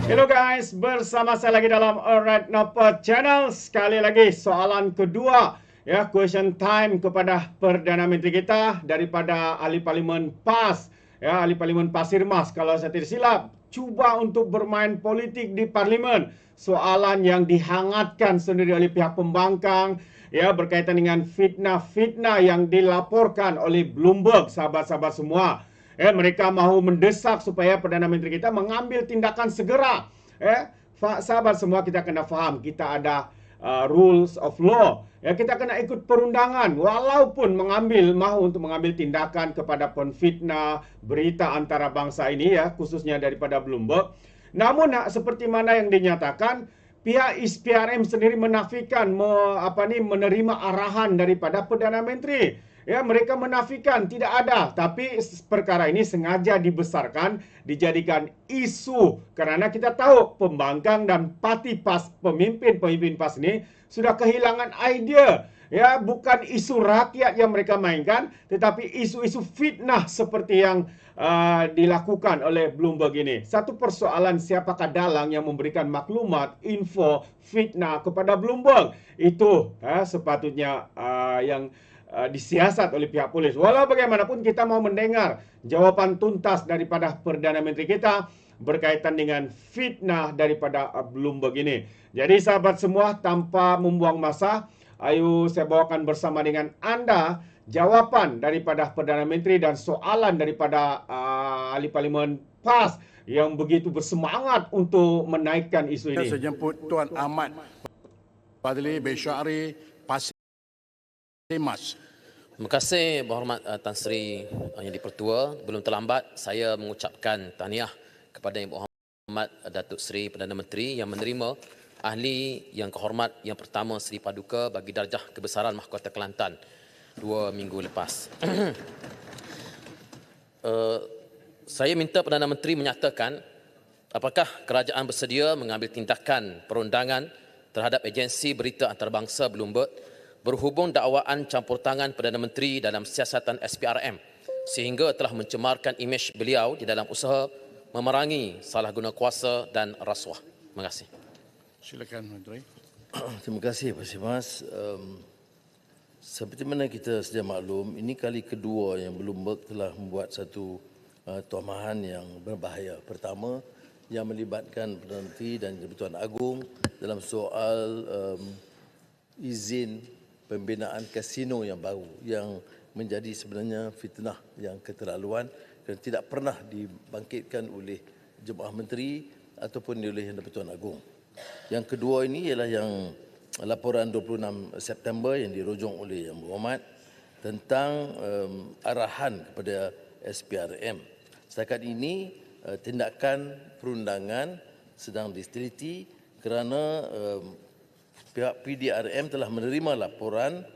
Hello guys, bersama saya lagi dalam Alright Napa Channel. Sekali lagi soalan kedua, ya, question time kepada Perdana Menteri kita daripada Ahli Parlimen PAS, ya, Ahli Parlimen Pasir Mas kalau saya tidak silap. Cuba untuk bermain politik di Parlimen. Soalan yang dihangatkan sendiri oleh pihak pembangkang, ya, berkaitan dengan fitnah-fitnah yang dilaporkan oleh Bloomberg, sahabat-sahabat semua. Mereka mahu mendesak supaya Perdana Menteri kita mengambil tindakan segera. Sahabat semua, kita kena faham, kita ada rules of law. Kita kena ikut perundangan walaupun mahu untuk mengambil tindakan kepada penfitnah berita antara bangsa ini, ya, khususnya daripada Bloomberg. Namun seperti mana yang dinyatakan, pihak PRM sendiri menafikan menerima arahan daripada Perdana Menteri. Ya, mereka menafikan tidak ada, tapi perkara ini sengaja dibesarkan, dijadikan isu karena kita tahu pembangkang dan parti PAS, pemimpin PAS ini sudah kehilangan idea. Ya, bukan isu rakyat yang mereka mainkan, tetapi isu-isu fitnah seperti yang dilakukan oleh Bloomberg ini. Satu persoalan, siapakah dalang yang memberikan maklumat, info, fitnah kepada Bloomberg? Itu sepatutnya yang disiasat oleh pihak polis. Walau bagaimanapun kita mau mendengar jawaban tuntas daripada Perdana Menteri kita berkaitan dengan fitnah daripada Bloomberg ini. Jadi sahabat semua, tanpa membuang masa, ayo saya bawakan bersama dengan Anda jawapan daripada Perdana Menteri dan soalan daripada Ahli Parlimen PAS yang begitu bersemangat untuk menaikkan isu ini. Saya jemput Tuan Ahmad Fadli Beshari Pasir Mas. Terima kasih Berhormat Tan Sri Yang di-Pertua. Belum terlambat saya mengucapkan tahniah kepada Yang Berhormat Datuk Seri Perdana Menteri yang menerima ahli yang kehormat yang pertama Seri Paduka bagi darjah kebesaran Mahkota Kelantan 2 minggu lepas. Saya minta Perdana Menteri menyatakan apakah kerajaan bersedia mengambil tindakan perundangan terhadap agensi berita antarabangsa Bloomberg berhubung dakwaan campur tangan Perdana Menteri dalam siasatan SPRM sehingga telah mencemarkan imej beliau di dalam usaha memerangi salah guna kuasa dan rasuah. Terima kasih. Silakan Menteri. Terima kasih Pak Mas. Seperti mana kita sedia maklum, ini kali kedua yang Bloomberg telah membuat satu tomahan yang berbahaya. Pertama, yang melibatkan Perdana Menteri dan Jabatan Agung dalam soal izin pembinaan kasino yang baru yang menjadi sebenarnya fitnah yang keterlaluan dan tidak pernah dibangkitkan oleh Jemaah Menteri ataupun oleh Jabatan Agung. Yang kedua ini ialah yang laporan 26 September yang dirujung oleh Yang Berhormat tentang arahan kepada SPRM. Setakat ini tindakan perundangan sedang diteliti kerana pihak PDRM telah menerima laporan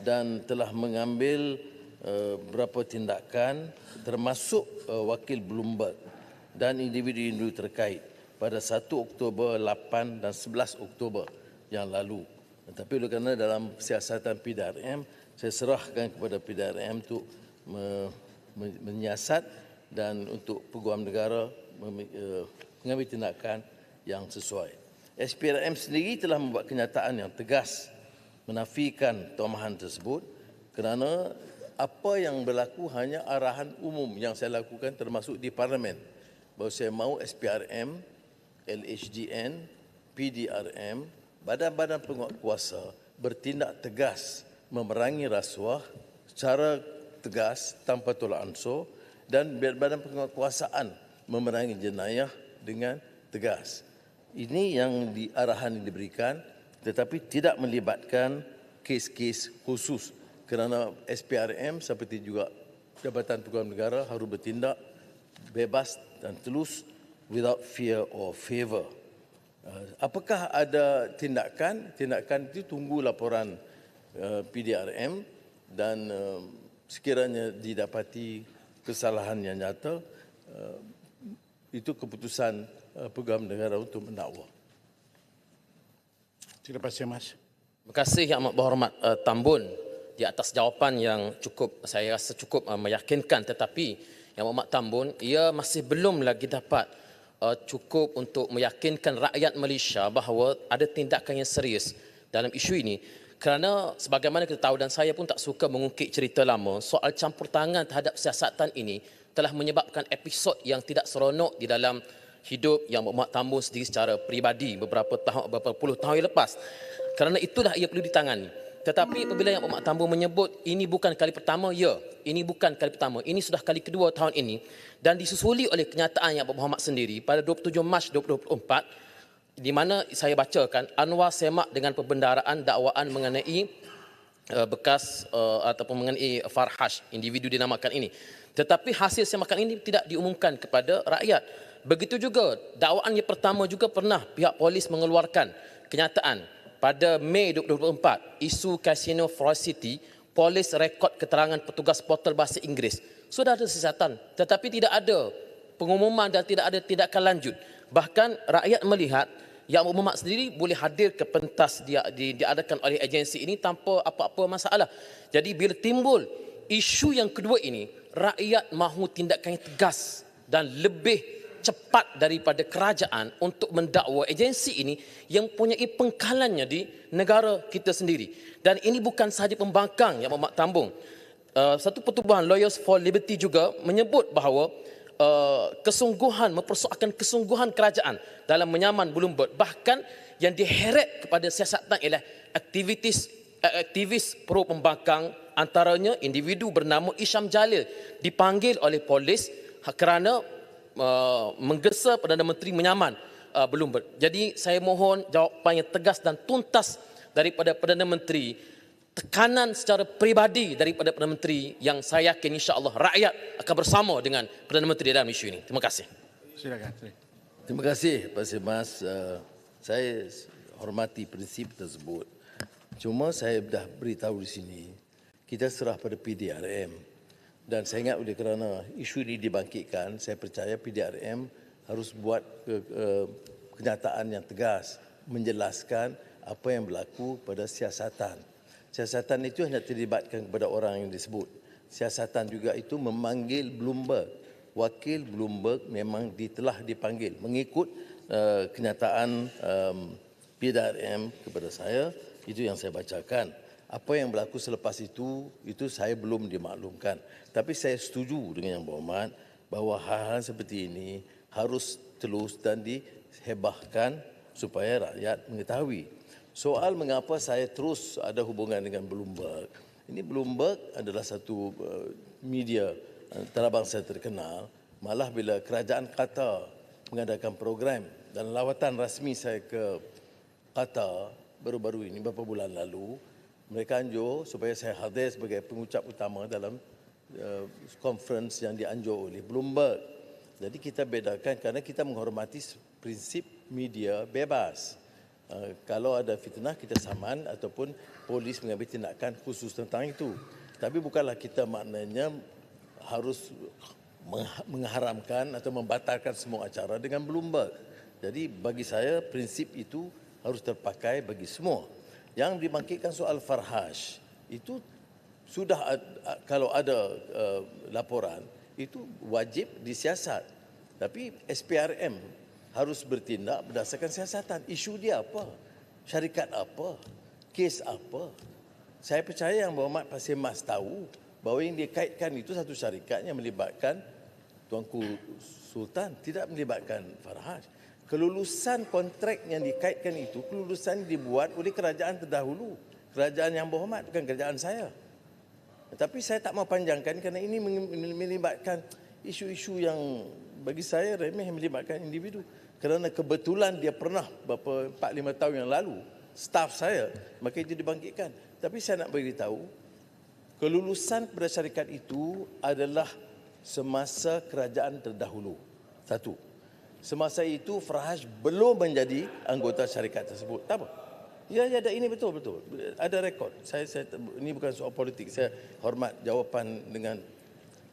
dan telah mengambil beberapa tindakan termasuk wakil Bloomberg dan individu-individu terkait pada 1 Oktober, 8 dan 11 Oktober yang lalu. Tetapi oleh kerana dalam siasatan PDRM, saya serahkan kepada PDRM untuk menyiasat dan untuk Peguam Negara mengambil tindakan yang sesuai. SPRM sendiri telah membuat kenyataan yang tegas menafikan tomahan tersebut kerana apa yang berlaku hanya arahan umum yang saya lakukan termasuk di Parlimen bahawa saya mahu SPRM, LHDN, PDRM, badan-badan penguat kuasa bertindak tegas memerangi rasuah secara tegas tanpa tolak ansur dan badan penguatkuasaan memerangi jenayah dengan tegas. Ini yang arahan yang diberikan tetapi tidak melibatkan kes-kes khusus kerana SPRM seperti juga Jabatan Peguam Negara harus bertindak bebas dan telus without fear or favour. Apakah ada tindakan? Tindakan itu tunggu laporan PDRM dan sekiranya didapati kesalahan yang nyata, itu keputusan Peguam Negara untuk mendakwa. Terima kasih Mas. Terima kasih Yang Amat Berhormat Tambun di atas jawapan yang saya rasa cukup meyakinkan, tetapi Yang Amat Tambun ia masih belum lagi dapat cukup untuk meyakinkan rakyat Malaysia bahawa ada tindakan yang serius dalam isu ini. Kerana sebagaimana kita tahu dan saya pun tak suka mengungkit cerita lama, soal campur tangan terhadap siasatan ini telah menyebabkan episod yang tidak seronok di dalam hidup Yang Berhormat Tambun sendiri secara peribadi beberapa puluh tahun yang lepas. Kerana itulah ia perlu ditangani. Tetapi apabila Yang Berhormat Tambun menyebut ini bukan kali pertama, ya, ini bukan kali pertama, ini sudah kali kedua tahun ini dan disusuli oleh kenyataan Yang Berhormat sendiri pada 27 Mac 2024 di mana saya bacakan Anwar semak dengan pembendaraan dakwaan mengenai bekas ataupun mengenai Farhash, individu dinamakan ini. Tetapi hasil semakan ini tidak diumumkan kepada rakyat. Begitu juga dakwaan yang pertama juga pernah pihak polis mengeluarkan kenyataan pada Mei 2024, isu Casino Forest City, polis rekod keterangan petugas portal bahasa Inggeris. Sudah ada siasatan tetapi tidak ada pengumuman dan tidak ada tindakan lanjut. Bahkan rakyat melihat Yang Berhormat sendiri boleh hadir ke pentas diadakan oleh agensi ini tanpa apa-apa masalah. Jadi bila timbul isu yang kedua ini, rakyat mahu tindakan yang tegas dan lebih cepat daripada kerajaan untuk mendakwa agensi ini yang mempunyai pengkalannya di negara kita sendiri. Dan ini bukan sahaja pembangkang Yang Berhormat Tambun. Satu pertubuhan Lawyers for Liberty juga menyebut bahawa mempersoalkan kesungguhan kerajaan dalam menyaman Bloomberg. Bahkan yang diheret kepada siasatan ialah aktivis pro pembangkang, antaranya individu bernama Isham Jalil dipanggil oleh polis kerana menggesa Perdana Menteri menyaman Bloomberg. Jadi saya mohon jawapan yang tegas dan tuntas daripada Perdana Menteri, tekanan secara peribadi daripada Perdana Menteri yang saya yakin insya-Allah rakyat akan bersama dengan Perdana Menteri dalam isu ini. Terima kasih. Silakan. Terima kasih Pak Semas. Saya hormati prinsip tersebut. Cuma saya dah beritahu di sini, kita serah pada PDRM. Dan saya ingat oleh kerana isu ini dibangkitkan, saya percaya PDRM harus buat kenyataan yang tegas, menjelaskan apa yang berlaku pada siasatan. Siasatan itu hanya terlibatkan kepada orang yang disebut. Siasatan juga itu memanggil Bloomberg. Wakil Bloomberg memang telah dipanggil mengikut kenyataan PDRM kepada saya. Itu yang saya bacakan. Apa yang berlaku selepas itu saya belum dimaklumkan. Tapi saya setuju dengan Yang Berhormat bahawa hal-hal seperti ini harus terus dan dihebahkan supaya rakyat mengetahui. Soal mengapa saya terus ada hubungan dengan Bloomberg. Ini Bloomberg adalah satu media antarabangsa terkenal. Malah bila kerajaan Qatar mengadakan program dan lawatan rasmi saya ke Qatar baru-baru ini, beberapa bulan lalu, mereka anjur supaya saya hadir sebagai pengucap utama dalam conference yang dianjur oleh Bloomberg. Jadi kita bedakan kerana kita menghormati prinsip media bebas. Kalau ada fitnah kita saman ataupun polis mengambil tindakan khusus tentang itu. Tapi bukanlah kita maknanya harus mengharamkan atau membatalkan semua acara dengan Bloomberg. Jadi bagi saya prinsip itu harus terpakai bagi semua. Yang dibangkitkan soal Farhash itu sudah kalau ada laporan itu wajib disiasat. Tapi SPRM harus bertindak berdasarkan siasatan. Isu dia apa? Syarikat apa? Kes apa? Saya percaya Yang Berhormat Pak Semas tahu bahawa yang dikaitkan itu satu syarikat yang melibatkan Tuanku Sultan, tidak melibatkan Farhash. Kelulusan kontrak yang dikaitkan itu, kelulusan dibuat oleh kerajaan terdahulu. Kerajaan Yang Berhormat, bukan kerajaan saya. Tapi saya tak mau panjangkan kerana ini melibatkan isu-isu yang bagi saya remeh yang melibatkan individu. Kerana kebetulan dia pernah beberapa 4-5 tahun yang lalu staf saya, maka itu dibangkitkan. Tapi saya nak beritahu, kelulusan kepada syarikat itu adalah semasa kerajaan terdahulu. Satu, semasa itu Farhash belum menjadi anggota syarikat tersebut. Tak apa. Ya, ada ini betul. Ada rekod. Saya ini bukan soal politik. Saya hormat jawapan dengan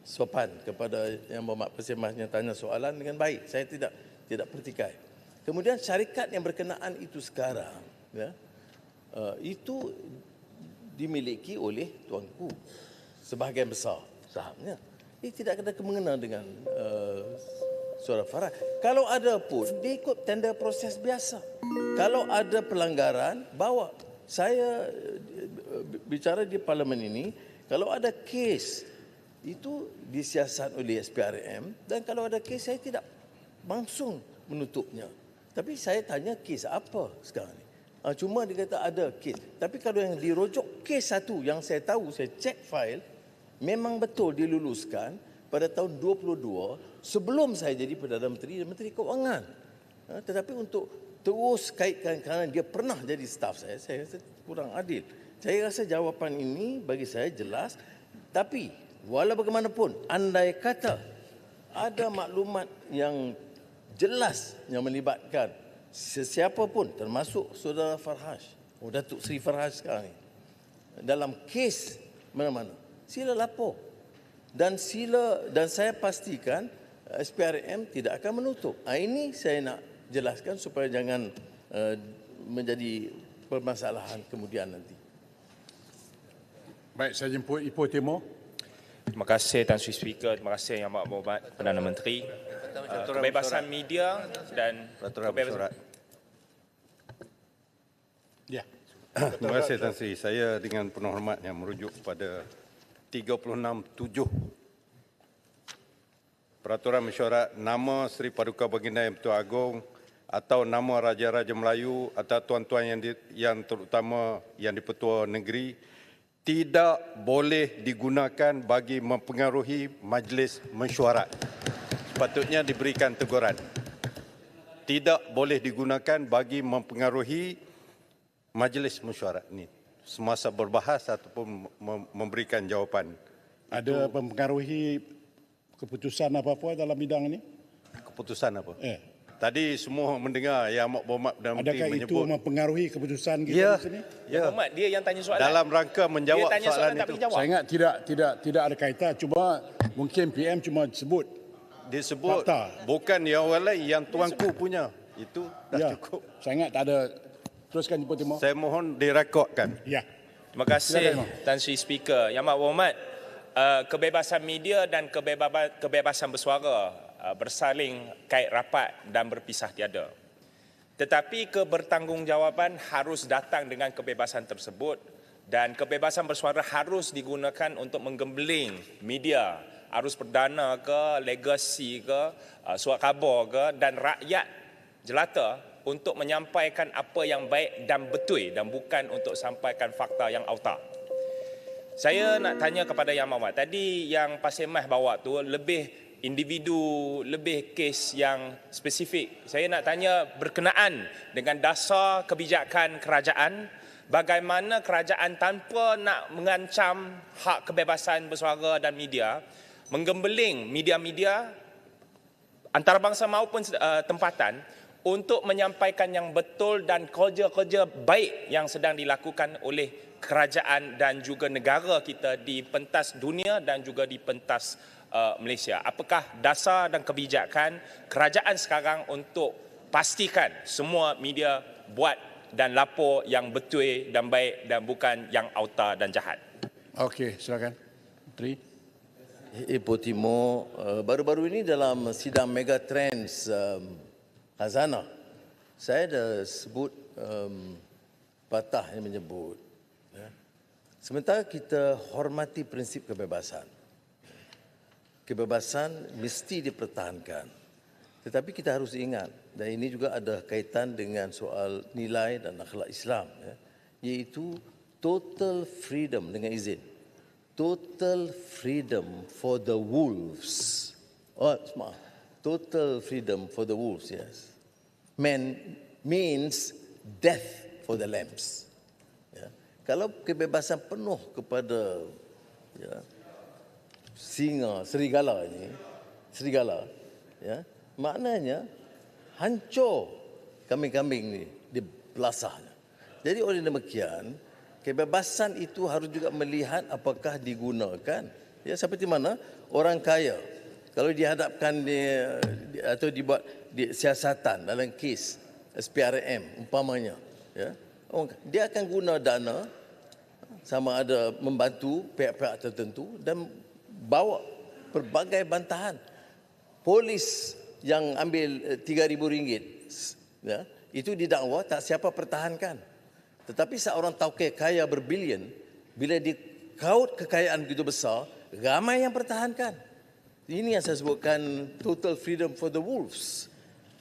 sopan kepada Yang Berhormat Pak Semas yang tanya soalan dengan baik. Saya tidak pertikai. Kemudian syarikat yang berkenaan itu sekarang, ya, itu dimiliki oleh tuanku sebahagian besar sahamnya. Ini tidak ada kemengena dengan saudara Farhaj. Kalau ada pun, dia ikut tender proses biasa. Kalau ada pelanggaran, bawa. Saya bicara di parlimen ini, kalau ada kes, itu disiasat oleh SPRM, dan kalau ada kes, saya tidak langsung menutupnya. Tapi saya tanya kes apa sekarang ni? Cuma dia kata ada kes. Tapi kalau yang dirujuk kes satu yang saya tahu, saya cek file, memang betul diluluskan pada tahun 22 sebelum saya jadi Perdana Menteri dan Menteri Keuangan. Tetapi untuk terus kaitkan kerana dia pernah jadi staf saya rasa kurang adil. Saya rasa jawapan ini bagi saya jelas. Tapi walau bagaimanapun, andai kata ada maklumat yang jelas yang melibatkan sesiapa pun termasuk saudara Farhaj, Datuk Seri Farhaj sekarang ni, dalam kes mana-mana, sila lapor. Dan saya pastikan SPRM tidak akan menutup. Ini saya nak jelaskan supaya jangan menjadi permasalahan kemudian nanti. Baik, saya jemput Ipoh Timur. Terima kasih Tan Sri Speaker, terima kasih Yang Amat Berhormat Perdana Menteri. Kebebasan media dan kebebasan... Ya. Terima kasih Tan Sri. Saya dengan penuh hormat yang merujuk kepada 36(7) Peraturan Mesyuarat nama Seri Paduka Baginda Yang Pertua Agong atau nama Raja-Raja Melayu atau tuan-tuan yang terutama yang di-Pertua Negeri tidak boleh digunakan bagi mempengaruhi majlis mesyuarat. Sepatutnya diberikan teguran. Tidak boleh digunakan bagi mempengaruhi majlis mesyuarat ini semasa berbahas ataupun memberikan jawapan. Ada mempengaruhi keputusan apa-apa dalam bidang ini? Keputusan apa? Tadi semua mendengar Yang Amat Berhormat Perdana Menteri Adakah menyebut. itu mempengaruhi keputusan kita Ya, di sini? Yang Berhormat, dia yang tanya soalan. dalam rangka menjawab dia tanya soalan soalan tak itu. boleh jawab. Saya ingat tidak ada kaitan. Cuma mungkin PM cuma sebut. Disebut Fakta. bukan yang orang lain, yang tuanku punya. Itu dah cukup. Saya ingat tak ada. Teruskan Ipoh Timur. Saya mohon direkodkan. Ya. Terima kasih Silakan, Tan Sri Speaker. Yang Amat Berhormat, kebebasan media dan kebebasan bersuara bersaling kait rapat dan berpisah tiada. Tetapi kebertanggungjawaban harus datang dengan kebebasan tersebut dan kebebasan bersuara harus digunakan untuk menggembeling media, arus perdana ke, legasi ke, surat khabar ke, dan rakyat jelata untuk menyampaikan apa yang baik dan betul dan bukan untuk sampaikan fakta yang autar. Saya nak tanya kepada Yang Amat, tadi yang Pasir Mas bawa tu lebih individu, lebih kes yang spesifik. Saya nak tanya berkenaan dengan dasar kebijakan kerajaan, bagaimana kerajaan tanpa nak mengancam hak kebebasan bersuara dan media, menggembeling media-media antarabangsa maupun tempatan untuk menyampaikan yang betul dan kerja-kerja baik yang sedang dilakukan oleh kerajaan dan juga negara kita di pentas dunia dan juga di pentas Malaysia. Apakah dasar dan kebijakan kerajaan sekarang untuk pastikan semua media buat dan lapor yang betul dan baik dan bukan yang autar dan jahat? Okey, silakan. Menteri. Ipoh Timur, baru-baru ini dalam sidang Megatrends Khazanah, saya dah sebut patah yang menyebut, sementara kita hormati prinsip kebebasan. Kebebasan mesti dipertahankan. Tetapi kita harus ingat, dan ini juga ada kaitan dengan soal nilai dan akhlak Islam, iaitu total freedom, dengan izin. Total freedom for the wolves. Total freedom for the wolves, yes. Means death for the lambs. Kalau kebebasan penuh kepada singa, serigala ini, maknanya hancur kambing-kambing ni di belasahnya. Jadi oleh demikian, kebebasan itu harus juga melihat apakah digunakan. Seperti mana orang kaya, kalau dihadapkan atau dibuat siasatan dalam kes SPRM umpamanya, dia akan guna dana sama ada membantu pihak-pihak tertentu dan bawa pelbagai bantahan. Polis yang ambil RM3,000, ya, itu didakwa tak siapa pertahankan. Tetapi seorang tauke kaya berbilion, bila dikaut kekayaan begitu besar, ramai yang pertahankan. Ini yang saya sebutkan total freedom for the wolves.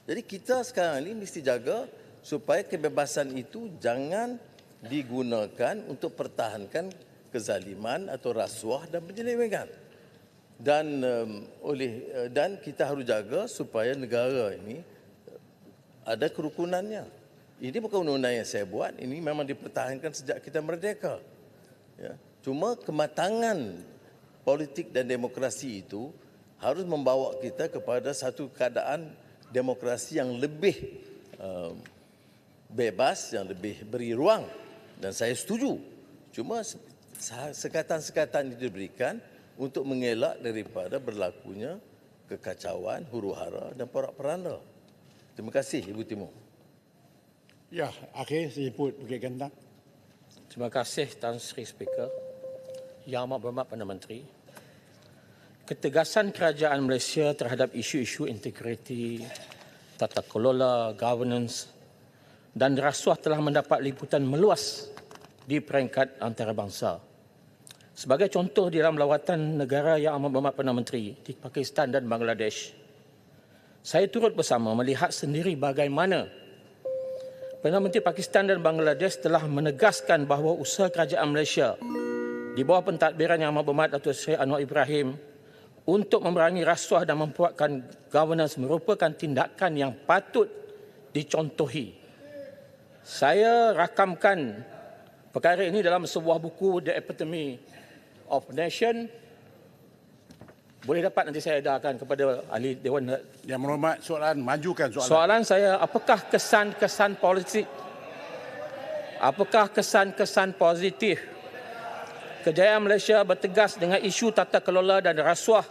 Jadi kita sekarang ini mesti jaga supaya kebebasan itu jangan digunakan untuk pertahankan kezaliman atau rasuah dan penyelewengan. Dan kita harus jaga supaya negara ini ada kerukunannya. Ini bukan undang-undang yang saya buat, ini memang dipertahankan sejak kita merdeka. Ya. Cuma kematangan politik dan demokrasi itu harus membawa kita kepada satu keadaan demokrasi yang lebih bebas, yang lebih beri ruang. Dan saya setuju. Cuma sekatan-sekatan itu diberikan untuk mengelak daripada berlakunya kekacauan, huru-hara dan porak-poranda. Terima kasih, Ibu Timo. Ya, akhir saya sebut Bukit Gantang. Terima kasih, Tan Sri Speaker. Yang Amat Berhormat Perdana Menteri, ketegasan kerajaan Malaysia terhadap isu-isu integriti, tata kelola, governance dan rasuah telah mendapat liputan meluas di peringkat antarabangsa. Sebagai contoh, di dalam lawatan negara Yang Amat Berhormat Perdana Menteri di Pakistan dan Bangladesh, saya turut bersama melihat sendiri bagaimana Perdana Menteri Pakistan dan Bangladesh telah menegaskan bahawa usaha kerajaan Malaysia di bawah pentadbiran Yang Amat Berhormat Datuk Seri Anwar Ibrahim untuk memerangi rasuah dan memperkuatkan governance merupakan tindakan yang patut dicontohi. Saya rakamkan perkara ini dalam sebuah buku, The Epitome of Nation. Boleh dapat nanti saya edarkan kepada ahli Dewan. Yang Berhormat, soalan, majukan soalan. Soalan saya, apakah kesan-kesan politik, apakah kesan-kesan positif kejayaan Malaysia bertegas dengan isu tata kelola dan rasuah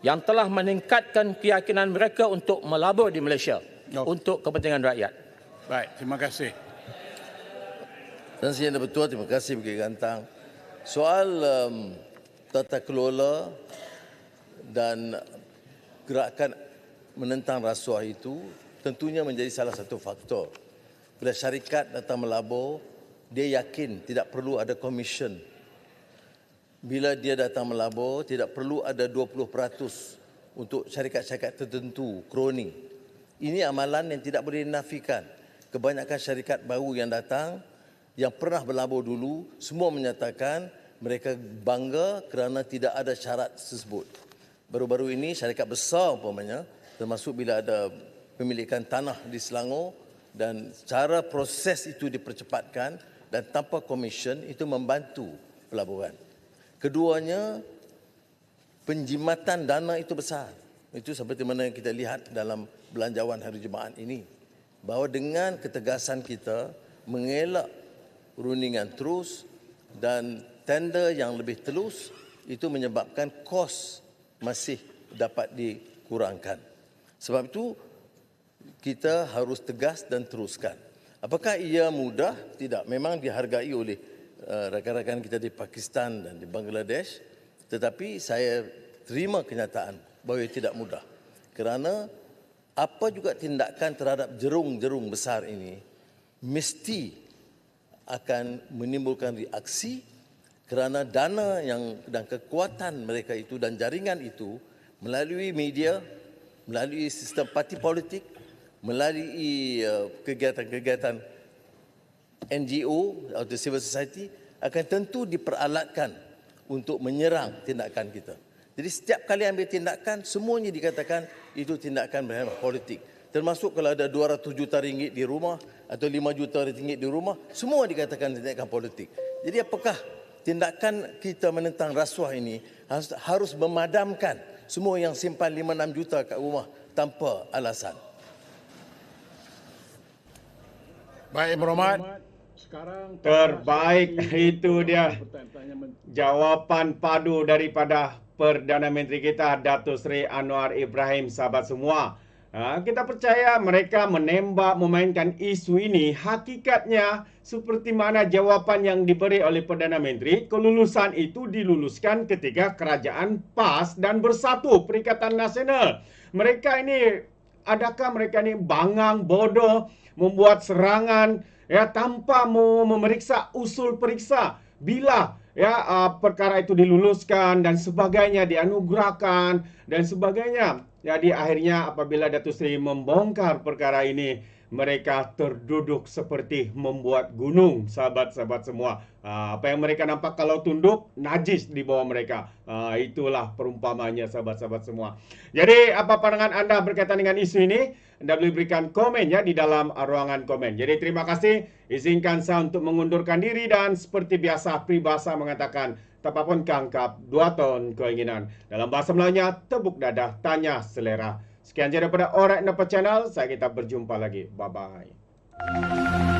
yang telah meningkatkan keyakinan mereka untuk melabur di Malaysia untuk kepentingan rakyat? Baik, terima kasih. Dan Yang Bertuah, terima kasih Bukit Gantang. Soal tata kelola dan gerakan menentang rasuah itu tentunya menjadi salah satu faktor. Bila syarikat datang melabur, dia yakin tidak perlu ada komisen. Bila dia datang melabur, tidak perlu ada 20% untuk syarikat-syarikat tertentu, kroni. Ini amalan yang tidak boleh dinafikan. Kebanyakan syarikat baru yang datang, yang pernah berlabur dulu, semua menyatakan mereka bangga kerana tidak ada syarat tersebut. Baru-baru ini syarikat besar umpamanya, termasuk bila ada pemilikan tanah di Selangor dan cara proses itu dipercepatkan dan tanpa komisen itu membantu pelaburan. Keduanya, penjimatan dana itu besar. Itu seperti mana kita lihat dalam belanjawan hari Jumaat ini. Bahawa dengan ketegasan kita mengelak rundingan terus dan tender yang lebih telus, itu menyebabkan kos masih dapat dikurangkan. Sebab itu, kita harus tegas dan teruskan. Apakah ia mudah? Tidak. Memang dihargai oleh rakan-rakan kita di Pakistan dan di Bangladesh, tetapi saya terima kenyataan bahawa ia tidak mudah. Kerana apa juga tindakan terhadap jerung-jerung besar ini mesti akan menimbulkan reaksi kerana dana yang dan kekuatan mereka itu dan jaringan itu melalui media, melalui sistem parti politik, melalui kegiatan-kegiatan NGO atau civil society akan tentu diperalatkan untuk menyerang tindakan kita. Jadi setiap kali ambil tindakan, semuanya dikatakan itu tindakan berhadap politik. Termasuk kalau ada 200 juta ringgit di rumah atau 5 juta ringgit di rumah, semua dikatakan tindakan politik. Jadi apakah tindakan kita menentang rasuah ini harus memadamkan semua yang simpan 5-6 juta kat rumah tanpa alasan? Baik, Yang Berhormat. Terbaik, itu dia jawapan padu daripada Perdana Menteri kita Datuk Seri Anwar Ibrahim, sahabat semua. Kita percaya mereka menembak, memainkan isu ini. Hakikatnya seperti mana jawapan yang diberi oleh Perdana Menteri, kelulusan itu diluluskan ketika kerajaan PAS dan Bersatu Perikatan Nasional. Mereka ini, adakah mereka ini bangang, bodoh, membuat serangan ya tanpa memeriksa usul periksa? Bila perkara itu diluluskan dan sebagainya, dianugerahkan dan sebagainya. Jadi akhirnya apabila Datuk Seri membongkar perkara ini, mereka terduduk seperti membuat gunung, sahabat-sahabat semua. Apa yang mereka nampak kalau tunduk, najis di bawah mereka. Itulah perumpamannya, sahabat-sahabat semua. Jadi apa pandangan anda berkaitan dengan isu ini? Anda boleh berikan komen ya di dalam ruangan komen. Jadi terima kasih. Izinkan saya untuk mengundurkan diri dan seperti biasa peribahasa mengatakan, tapapun kangkap, 2 ton keinginan. Dalam bahasa Melayunya, tepuk dadah, tanya selera. Sekian saja daripada Alright Napa Channel. Kita berjumpa lagi. Bye-bye.